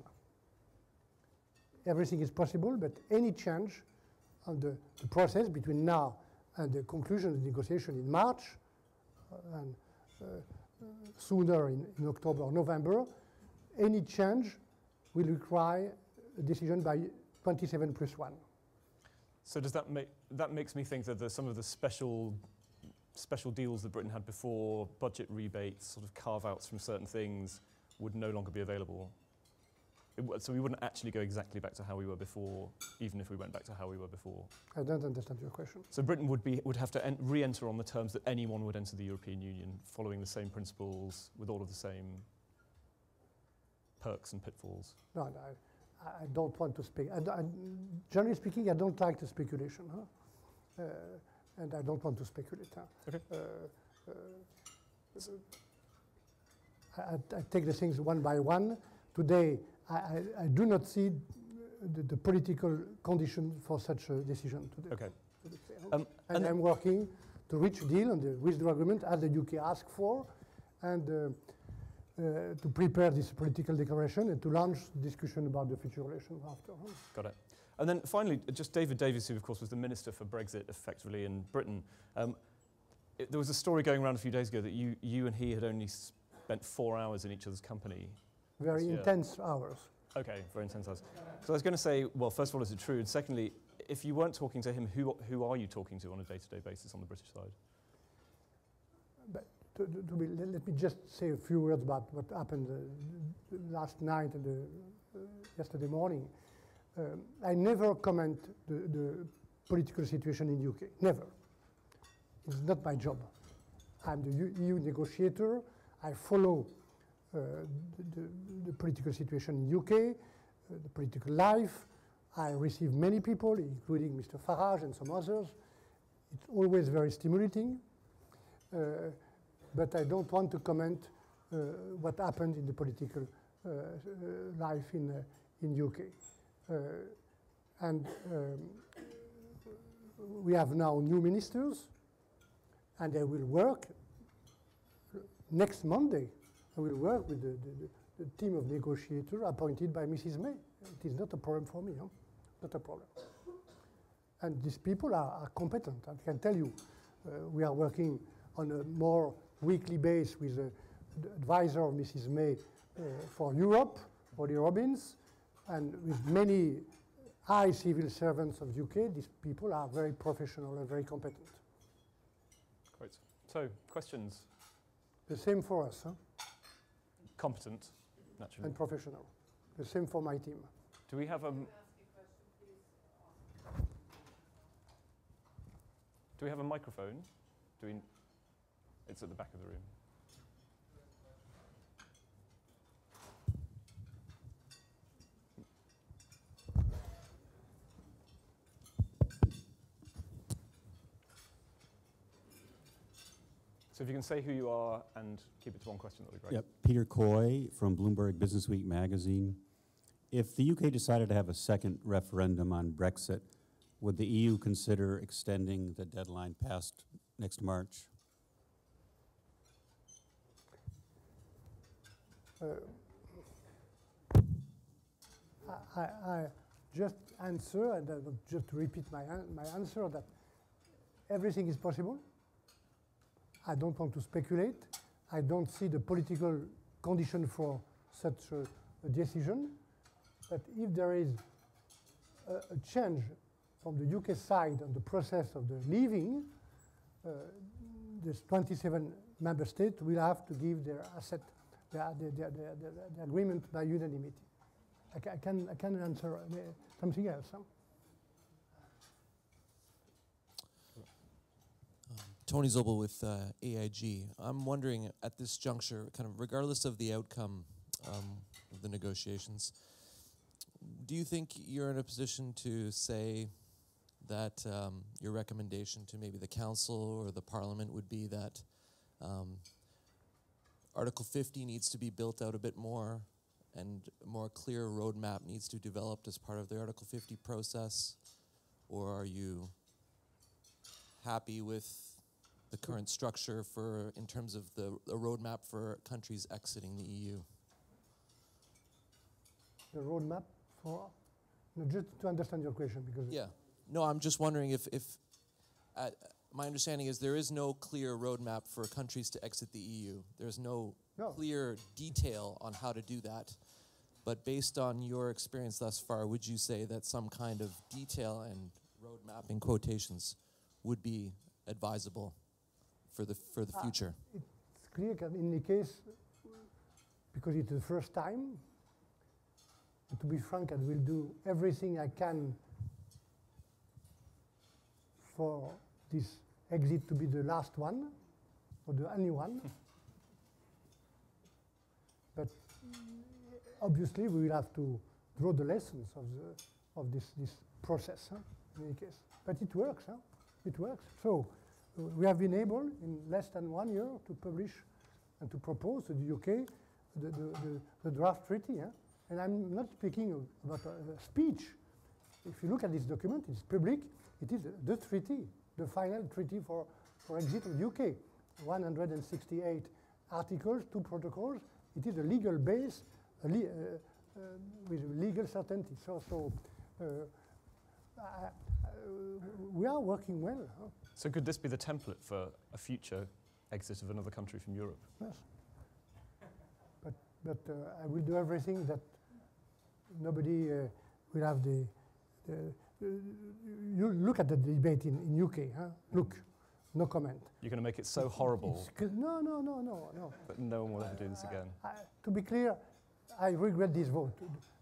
Everything is possible, but any change on the process between now and the conclusion of the negotiation in March, and sooner in October or November, any change will require a decision by 27 plus 1. So does that makes me think that some of the special deals that Britain had before, budget rebates, sort of carve-outs from certain things, would no longer be available? So we wouldn't actually go exactly back to how we were before, even if we went back to how we were before. I don't understand your question. So Britain would have to re-enter on the terms that anyone would enter the European Union, following the same principles, with all of the same perks and pitfalls. No, I don't want to speak. Generally speaking, I don't like the speculation, and I don't want to speculate. Okay. I take the things one by one. Today, I do not see the political condition for such a decision today. Okay. And I'm working to reach a deal on the withdrawal agreement as the UK asked for, and to prepare this political declaration and to launch discussion about the future relations after. Got it. And then finally, just David Davis, who of course was the Minister for Brexit effectively in Britain. There was a story going around a few days ago that you and he had only spent 4 hours in each other's company. Very intense hours. Okay, very intense hours. So I was going to say, well, first of all, is it true? And secondly, if you weren't talking to him, who are you talking to on a day-to-day basis on the British side? But let me just say a few words about what happened last night and yesterday morning. I never comment the political situation in UK. Never. It's not my job. I'm the EU negotiator. I follow the political situation in UK, the political life. I receive many people, including Mr. Farage and some others. It's always very stimulating. But I don't want to comment what happened in the political life in UK. We have now new ministers, and they will work next Monday. I will work with the team of negotiators appointed by Mrs. May. It is not a problem for me, not a problem. And these people are competent. I can tell you, we are working on a more weekly basis with the advisor of Mrs. May for Europe, Ollie Robbins, and with many high civil servants of UK. These people are very professional and very competent. Great. So, questions? The same for us, Competent, naturally. and professional. The same for my team. Do we have a... Do we have a microphone? It's at the back of the room. So if you can say who you are and keep it to one question, that would be great. Yep, Peter Coy from Bloomberg Businessweek magazine. If the UK decided to have a second referendum on Brexit, would the EU consider extending the deadline past next March? I just answer, and I will just repeat my answer, that everything is possible. I don't want to speculate. I don't see the political condition for such a decision. But if there is a change from the UK side on the process of the leaving, this 27 member states will have to give their the agreement by unanimity. I can answer something else. Tony Zobel with AIG. I'm wondering at this juncture, kind of regardless of the outcome of the negotiations, do you think you're in a position to say that your recommendation to maybe the Council or the Parliament would be that Article 50 needs to be built out a bit more and a more clear roadmap needs to be developed as part of the Article 50 process? Or are you happy with the current structure in terms of the roadmap for countries exiting the EU? The roadmap for, no, just to understand your question, because yeah, no, I'm just wondering if my understanding is there is no clear roadmap for countries to exit the EU. There's no clear detail on how to do that. But based on your experience thus far, would you say that some kind of detail and roadmap in quotations would be advisable for the future? It's clear that in the case, because it's the first time, to be frank, I will do everything I can for this exit to be the last one, or the only one. But obviously, we will have to draw the lessons of this process, in any case. But it works, it works. So we have been able, in less than 1 year, to publish and to propose to the UK the draft treaty. And I'm not speaking about a speech. If you look at this document, it's public. It is the treaty, the final treaty for exit of the UK. 168 articles, 2 protocols. It is a legal base with legal certainty. So we are working well. So could this be the template for a future exit of another country from Europe? Yes. But I will do everything that nobody will have the you look at the debate in UK. Look, no comment. You're going to make it so horrible. No. But no one will ever do this again. To be clear, I regret this vote.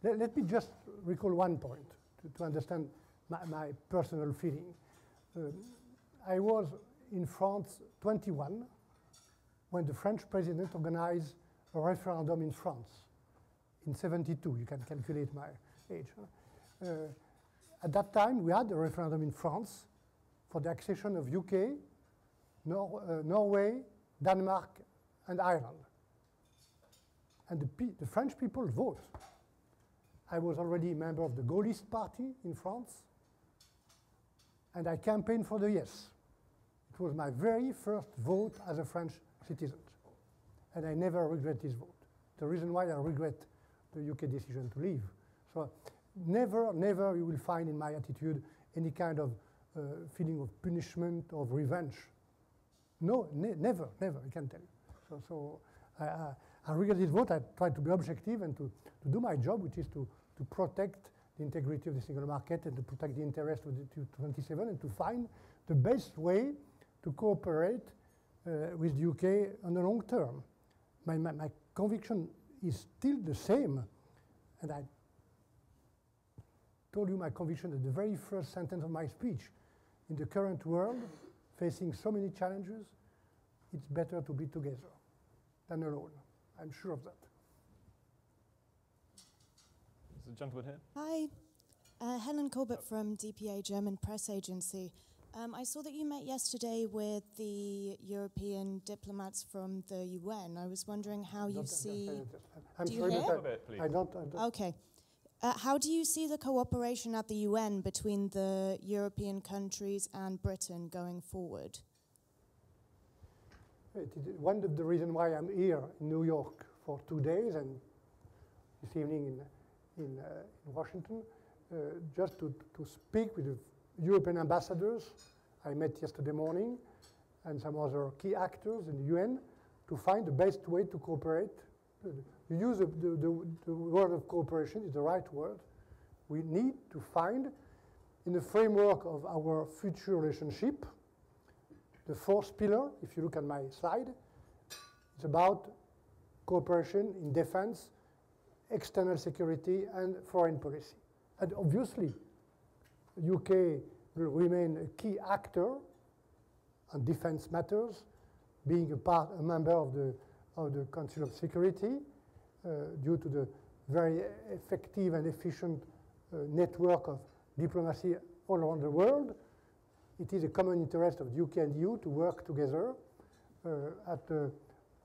Let me just recall one point to understand my personal feeling. I was in France 21 when the French president organized a referendum in France in 72. You can calculate my age. At that time, we had a referendum in France for the accession of UK, Norway, Denmark, and Ireland. And the French people vote. I was already a member of the Gaullist party in France, and I campaigned for the yes. It was my very first vote as a French citizen, and I never regret this vote. The reason why I regret the UK decision to leave. So never you will find in my attitude any kind of feeling of punishment, of revenge. No, never, I can tell you. So I regret this vote. I try to be objective and to do my job, which is to protect the integrity of the single market and to protect the interest of the 27 and to find the best way to cooperate with the UK on the long term. My conviction is still the same, and I told you my conviction at the very first sentence of my speech. In the current world, facing so many challenges, it's better to be together than alone. I'm sure of that. There's a gentleman here. Hi, Helen Colbert from DPA, German press agency. I saw that you met yesterday with the European diplomats from the UN. I was wondering how you see... I'm do you sorry, hear? but I don't. Okay. How do you see the cooperation at the UN between the European countries and Britain going forward? It is one of the reasons why I'm here in New York for 2 days and this evening in Washington, just to speak with the European ambassadors I met yesterday morning and some other key actors in the UN to find the best way to cooperate. You use the word of cooperation is the right word. We need to find, in the framework of our future relationship, the fourth pillar, if you look at my slide, it's about cooperation in defense, external security, and foreign policy. And obviously, the UK will remain a key actor on defense matters, being a member of the Council of Security, due to the very effective and efficient network of diplomacy all around the world. It is a common interest of the UK and EU to work together at the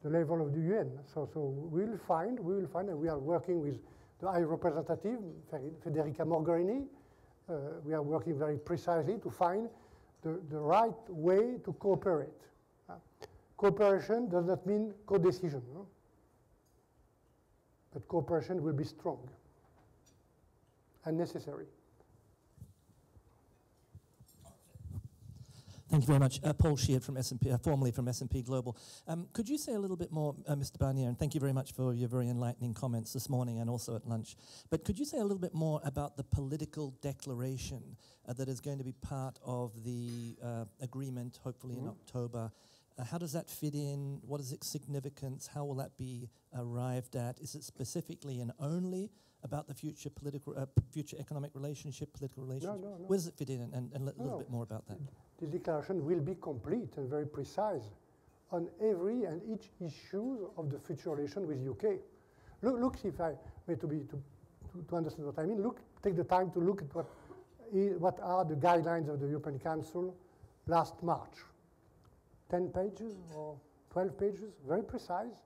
level of the UN. So we will find, and we are working with the High Representative, Federica Mogherini. We are working very precisely to find the right way to cooperate. Cooperation does not mean co-decision, no? But cooperation will be strong and necessary. Thank you very much. Paul Sheard from S&P, formerly from S&P Global. Could you say a little bit more, Mr. Barnier, and thank you very much for your very enlightening comments this morning and also at lunch, but could you say a little bit more about the political declaration that is going to be part of the agreement, hopefully in October? How does that fit in? What is its significance? How will that be arrived at? Is it specifically and only about the future political, future economic relationship, political relationship? No. Where does it fit in? And a little bit more about that. The declaration will be complete and very precise on every and each issue of the future relation with UK. Look, if I were to understand what I mean, take the time to look at what are the guidelines of the European Council last March. 10 pages or 12 pages, very precise.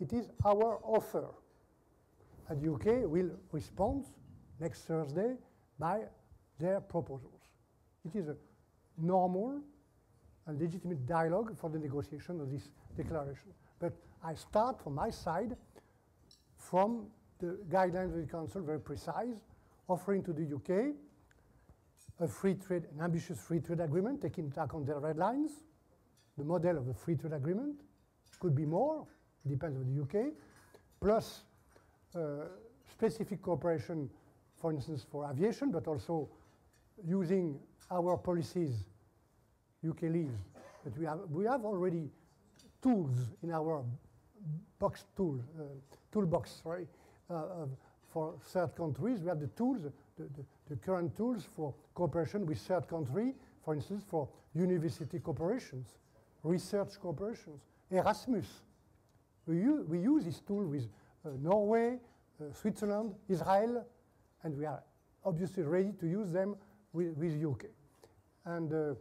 It is our offer. And the UK will respond next Thursday by their proposals. It is a normal and legitimate dialogue for the negotiation of this declaration. But I start from my side from the guidelines of the Council, very precise, offering to the UK an ambitious free trade agreement, taking into account their red lines. The model of the free trade agreement could be more, depends on the UK, plus specific cooperation, for instance, for aviation, but also using our policies, UK leaves. But we have already tools in our toolbox, sorry, for third countries. We have the tools, the current tools for cooperation with third country, for instance, for university cooperations, research cooperations, Erasmus. We use this tool with Norway, Switzerland, Israel, and we are obviously ready to use them with UK. And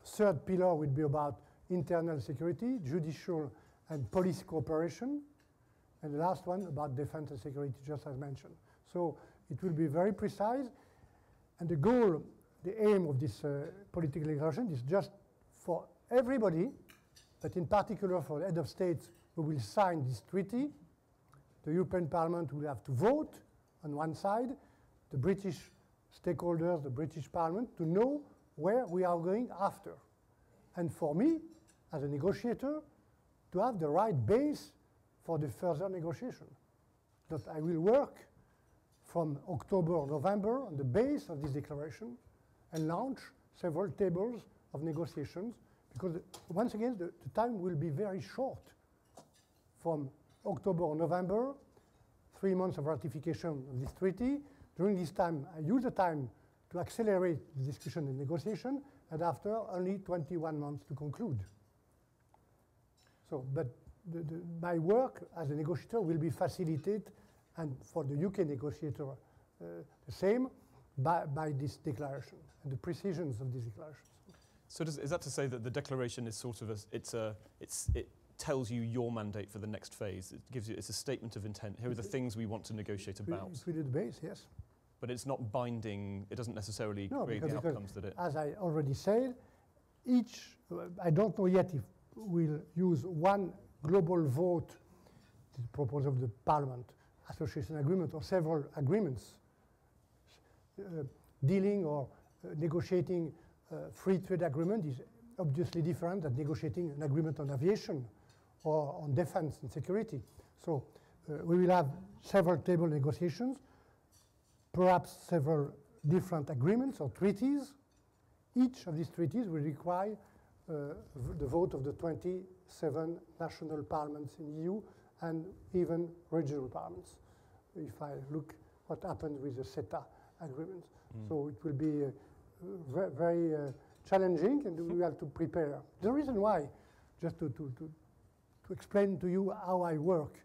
third pillar would be about internal security, judicial and police cooperation, and the last one about defense and security, just as mentioned. So it will be very precise, and the goal, the aim of this political declaration is just for everybody, but in particular for the head of states who will sign this treaty. The European Parliament will have to vote on one side, the British stakeholders, the British Parliament, to know where we are going after. And for me, as a negotiator, to have the right base for the further negotiation. That I will work from October or November on the base of this declaration and launch several tables of negotiations, because once again, the time will be very short. From October or November, 3 months of ratification of this treaty. During this time, I use the time to accelerate the discussion and negotiation, and after, only 21 months to conclude. So, but my work as a negotiator will be facilitated, and for the UK negotiator, the same, by this declaration, and the precisions of these declarations. So is that to say that the declaration is sort of it tells you your mandate for the next phase? It gives you, it's a statement of intent. Here are the things we want to negotiate about. It's really the base, yes. But it's not binding. It doesn't necessarily create the outcomes that it. As I already said, I don't know yet if we'll use one global vote, the proposal of the Parliament, association agreement, or several agreements dealing or negotiating free trade agreement is obviously different than negotiating an agreement on aviation or on defense and security. So we will have several table negotiations, perhaps several different agreements or treaties. Each of these treaties will require the vote of the 27 national parliaments in the EU and even regional parliaments, if I look what happened with the CETA agreement. So it will be very challenging, and we have to prepare. The reason why, just to explain to you how I work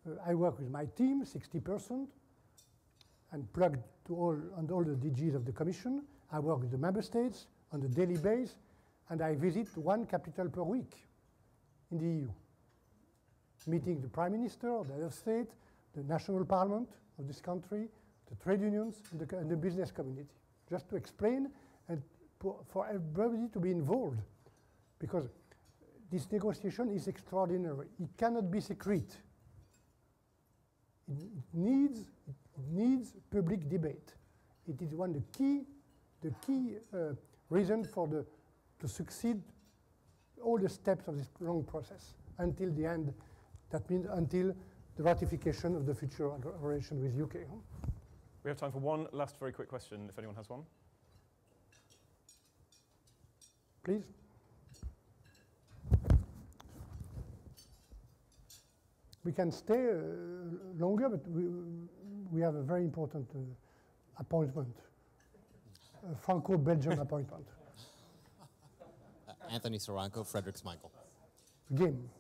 with my team, 60%, and plugged to all the DGs of the Commission. I work with the member states on a daily basis, and I visit one capital per week in the EU, meeting the Prime Minister, the head of state, the national parliament of this country, the trade unions, and the business community, just to explain and for everybody to be involved, because this negotiation is extraordinary. It cannot be secret. It needs public debate. It is one of the key reason to succeed all the steps of this long process until the end. That means until the ratification of the future relation with UK. We have time for one last very quick question, if anyone has one. Please. we can stay longer, but we have a very important appointment, a Franco-Belgian appointment. Anthony Soranko, Fredericks Michael. Game.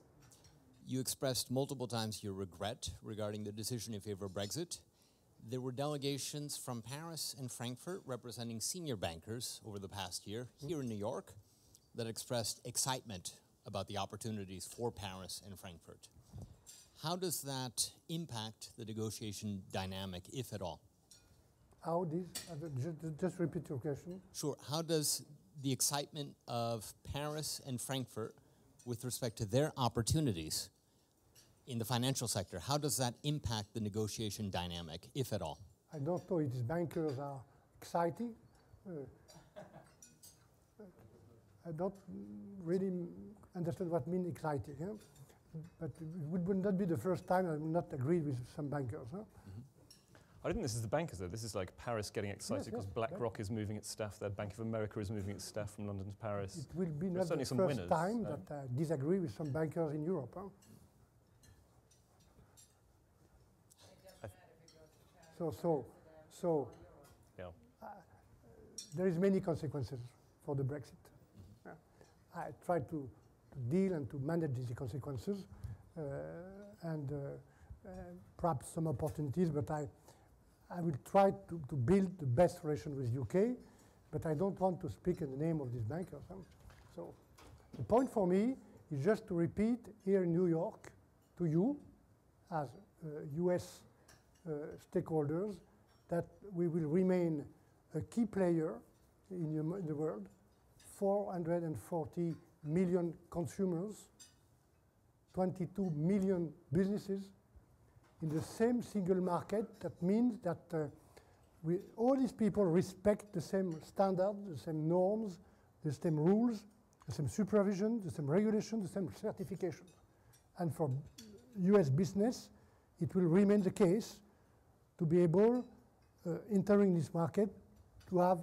You expressed multiple times your regret regarding the decision in favor of Brexit. There were delegations from Paris and Frankfurt representing senior bankers over the past year here in New York that expressed excitement about the opportunities for Paris and Frankfurt. How does that impact the negotiation dynamic, if at all? How this? Just repeat your question. Sure. How does the excitement of Paris and Frankfurt with respect to their opportunities in the financial sector, how does that impact the negotiation dynamic, if at all? I don't know if these bankers are exciting. I don't really understand what means exciting. Huh? But it would not be the first time I would not agree with some bankers. Huh? I don't think this is the bankers, though. This is like Paris getting excited because BlackRock is moving its staff there. Bank of America is moving its staff from London to Paris. It will be not the first time that I disagree with some bankers in Europe. Huh? So yeah. There is many consequences for the Brexit. I try to deal and to manage these consequences and perhaps some opportunities, but I will try to build the best relation with UK, but I don't want to speak in the name of these bankers. So the point for me is just to repeat here in New York to you as US stakeholders that we will remain a key player in the world, 440 million consumers, 22 million businesses in the same single market. That means that all these people respect the same standards, the same norms, the same rules, the same supervision, the same regulation, the same certification. And for US business, it will remain the case to be able, entering this market, to have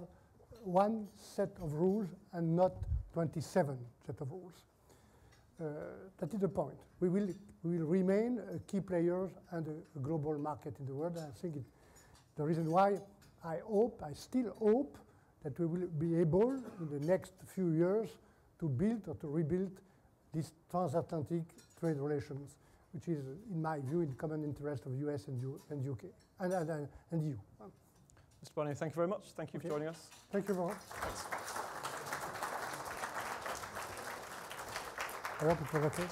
one set of rules and not 27 set of rules. That is the point. We will remain a key player and a global market in the world. I think the reason why I still hope that we will be able in the next few years to build or to rebuild these transatlantic trade relations, which is, in my view, in the common interest of US and UK and EU. Mr. Barnier, thank you very much. Thank you for joining us. Thank you very much. Thanks. I hope it was okay.